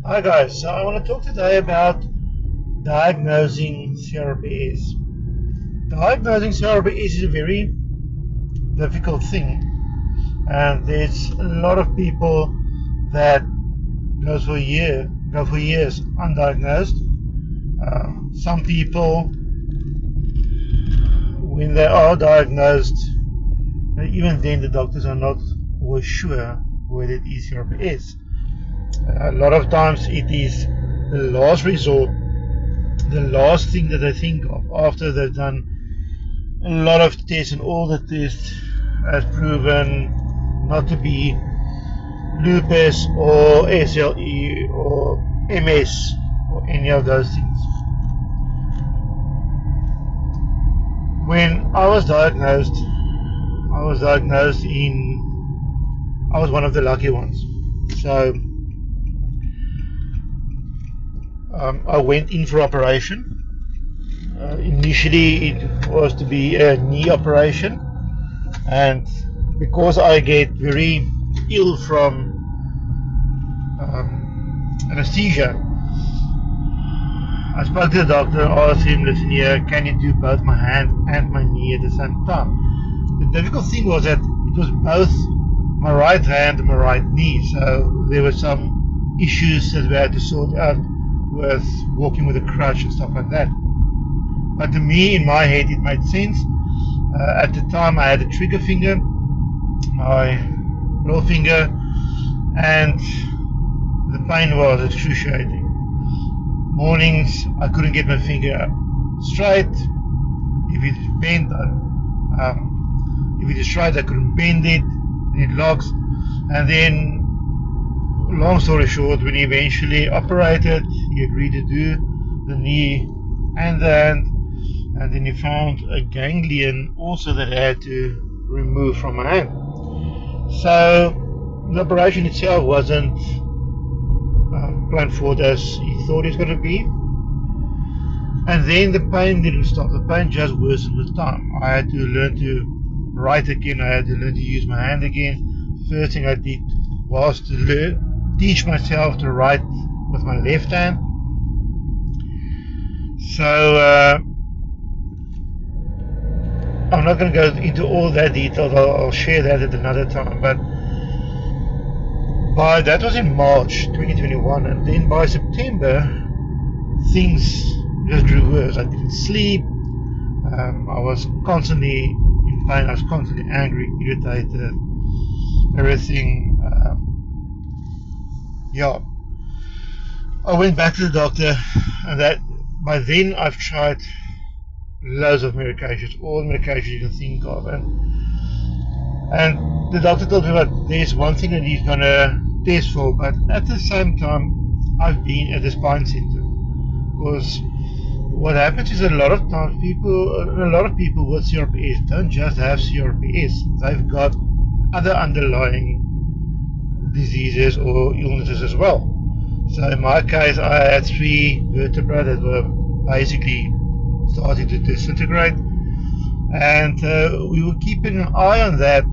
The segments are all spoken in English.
Hi guys, so I want to talk today about diagnosing CRPS. Diagnosing CRPS is a very difficult thing, and there's a lot of people that go for years undiagnosed. Some people, when they are diagnosed, even then the doctors are not always sure whether it is CRPS. A lot of times it is the last resort, the last thing that they think of after they've done a lot of tests, and all the tests has proven not to be lupus or SLE or MS or any of those things. When I was diagnosed I was one of the lucky ones. So I went in for operation. Initially it was to be a knee operation, and because I get very ill from anesthesia, I spoke to the doctor and asked him, listen here, can you do both my hand and my knee at the same time? The difficult thing was that it was both my right hand and my right knee, so there were some issues that we had to sort out with walking with a crutch and stuff like that. But to me, in my head, it made sense. At the time, I had a trigger finger, my middle finger, and the pain was excruciating. Mornings, I couldn't get my finger straight. If it is bent, if it is straight, I couldn't bend it, and it locks. And then, long story short, when he eventually operated, he agreed to do the knee and the hand, and then he found a ganglion also that I had to remove from my hand. So the operation itself wasn't planned for as he thought it was going to be. And then the pain didn't stop. The pain just worsened with time. I had to learn to write again. I had to learn to use my hand again. First thing I did was to teach myself to write with my left hand. So I'm not going to go into all that details. I'll share that at another time. But that was in March 2021, and then by September things just grew worse. I didn't sleep. I was constantly in pain. I was constantly angry, irritated, everything. I went back to the doctor, and that by then I've tried loads of medications, all the medications you can think of, and the doctor told me that there's one thing that he's gonna test for, but at the same time I've been at the spine center, because what happens is a lot of people with CRPS don't just have CRPS, they've got other underlying diseases or illnesses as well. So in my case, I had 3 vertebrae that were basically starting to disintegrate, and we were keeping an eye on that.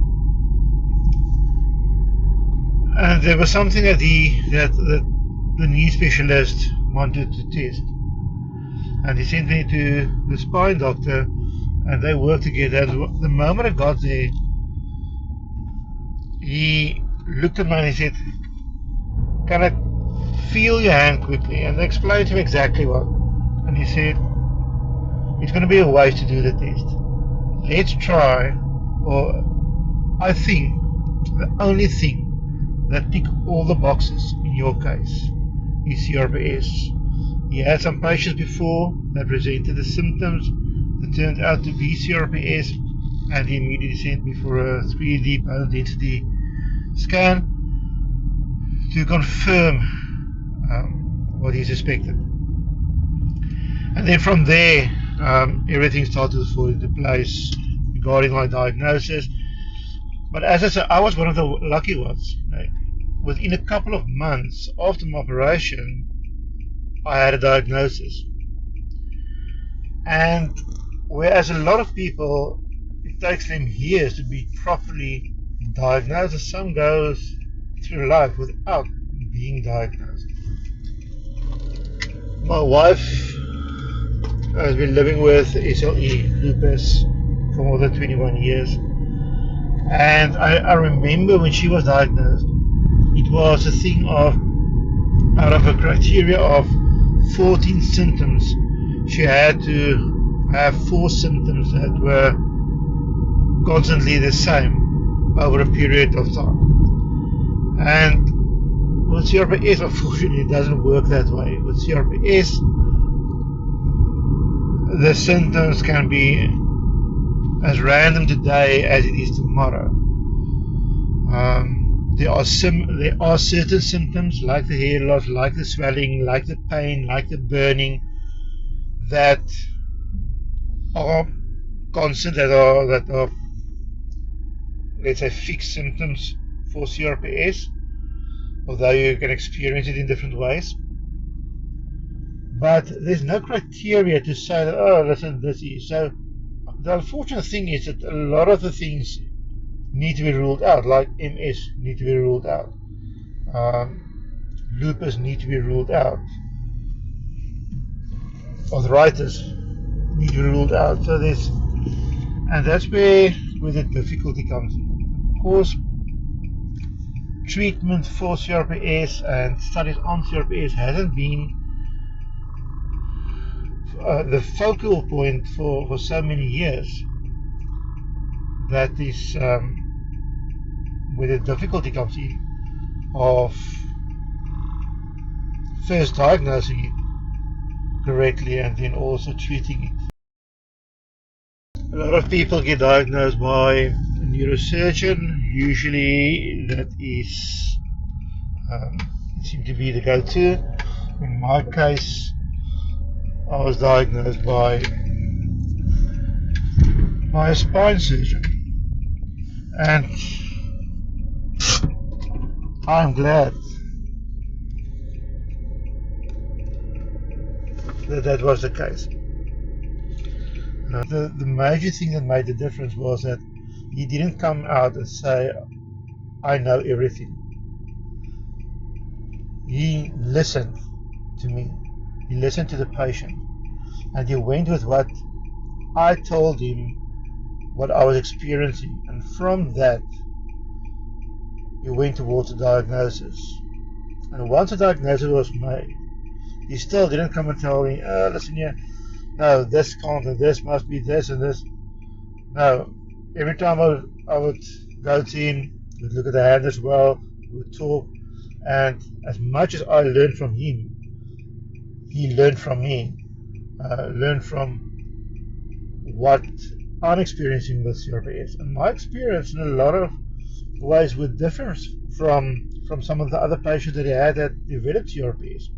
And there was something that the knee specialist wanted to test, and he sent me to the spine doctor, and they worked together. The moment I got there, he looked at me and he said, can I feel your hand quickly? And I explained to him exactly what, and he said, it's going to be a waste to do the test. Let's try, or I think the only thing that tick all the boxes in your case is CRPS. He had some patients before that presented the symptoms that turned out to be CRPS, and he immediately sent me for a 3D bone density scan to confirm what he suspected. And then from there, everything started to fall into place regarding my diagnosis. But as I said, I was one of the lucky ones. Right? Within a couple of months after my operation, I had a diagnosis. And whereas a lot of people, it takes them years to be properly diagnosed, some goes through life without being diagnosed. My wife has been living with SLE, lupus, for more than 21 years. And I remember when she was diagnosed, it was a thing of, out of a criteria of 14 symptoms, she had to have 4 symptoms that were constantly the same over a period of time. And with CRPS, unfortunately, it doesn't work that way. With CRPS, the symptoms can be as random today as it is tomorrow. There are certain symptoms like the hair loss, like the swelling, like the pain, like the burning, that are constant, that are let's say fixed symptoms for CRPS, although you can experience it in different ways. But there's no criteria to say that, oh, listen, this is. So the unfortunate thing is that a lot of the things need to be ruled out, like MS need to be ruled out. Lupus need to be ruled out. Arthritis need to be ruled out. So and that's where the difficulty comes in. Of course, treatment for CRPS and studies on CRPS hasn't been the focal point for so many years. That is where the difficulty comes in of first diagnosing it correctly and then also treating it. A lot of people get diagnosed by a neurosurgeon. Usually that is seems to be the go-to. In my case, I was diagnosed by a spine surgeon, and I'm glad that was the case. The major thing that made the difference was that he didn't come out and say, I know everything. He listened to me. He listened to the patient, and he went with what I told him, what I was experiencing, and from that he went towards a diagnosis. And once a diagnosis was made, he still didn't come and tell me, oh, listen here, no, this can't, and this must be this and this. No, every time I would go to him, we'd look at the hand as well, we would talk, and as much as I learned from him, he learned from me, learned from what I'm experiencing with CRPS. And my experience in a lot of ways were different from some of the other patients that he had that developed CRPS.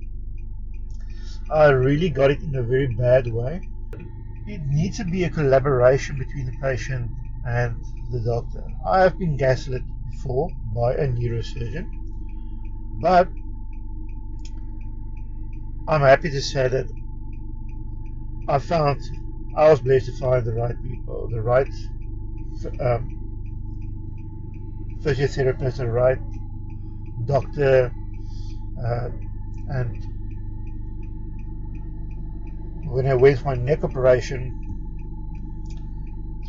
I really got it in a very bad way. It needs to be a collaboration between the patient and the doctor. I have been gaslit before by a neurosurgeon, but I'm happy to say that I was blessed to find the right people, the right physiotherapist, the right doctor, and when I went for my neck operation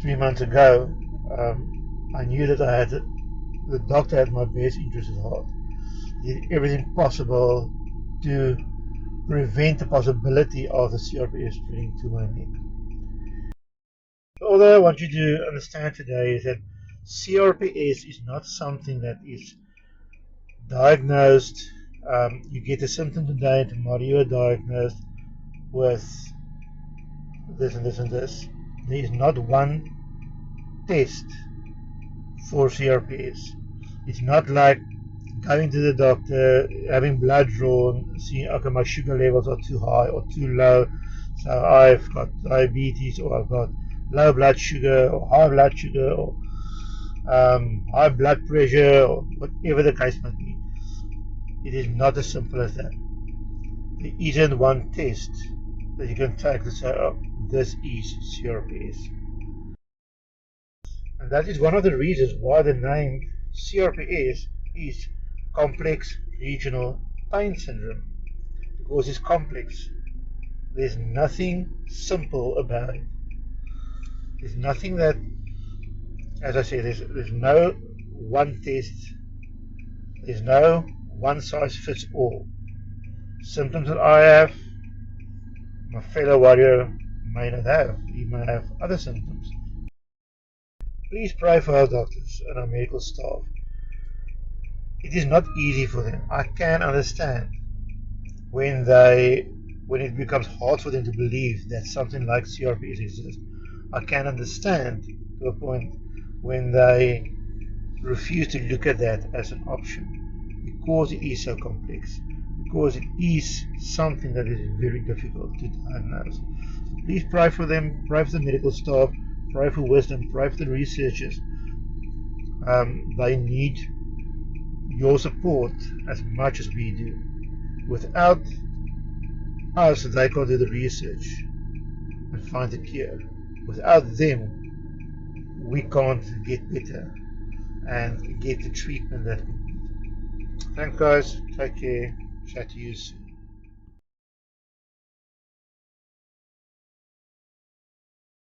3 months ago, I knew that the doctor had my best interest at heart. He did everything possible to prevent the possibility of the CRPS spreading to my neck. Although I want you to understand today is that CRPS is not something that is diagnosed. You get a symptom today and tomorrow you are diagnosed with this and this and this. There is not one test for CRPS. It's not like going to the doctor, having blood drawn, seeing, okay, my sugar levels are too high or too low, so I've got diabetes, or I've got low blood sugar or high blood sugar, or high blood pressure, or whatever the case might be. It is not as simple as that. There isn't one test that you can take to say, oh, this is CRPS. And that is one of the reasons why the name CRPS is complex regional pain syndrome, because it's complex. There's nothing simple about it. There's nothing that, as I say, there's no one test. There's no one size fits all. Symptoms that I have, my fellow warrior may not have. He may have other symptoms. Please pray for our doctors and our medical staff. It is not easy for them. I can understand when it becomes hard for them to believe that something like CRPS exists. I can understand to a point when they refuse to look at that as an option because it is so complex, because it is something that is very difficult to diagnose. Please pray for them, pray for the medical staff, pray for wisdom, pray for the researchers. They need your support as much as we do. Without us, they can't do the research and find the cure. Without them, we can't get better and get the treatment that we need. Thanks, guys. Take care. Chat to you soon.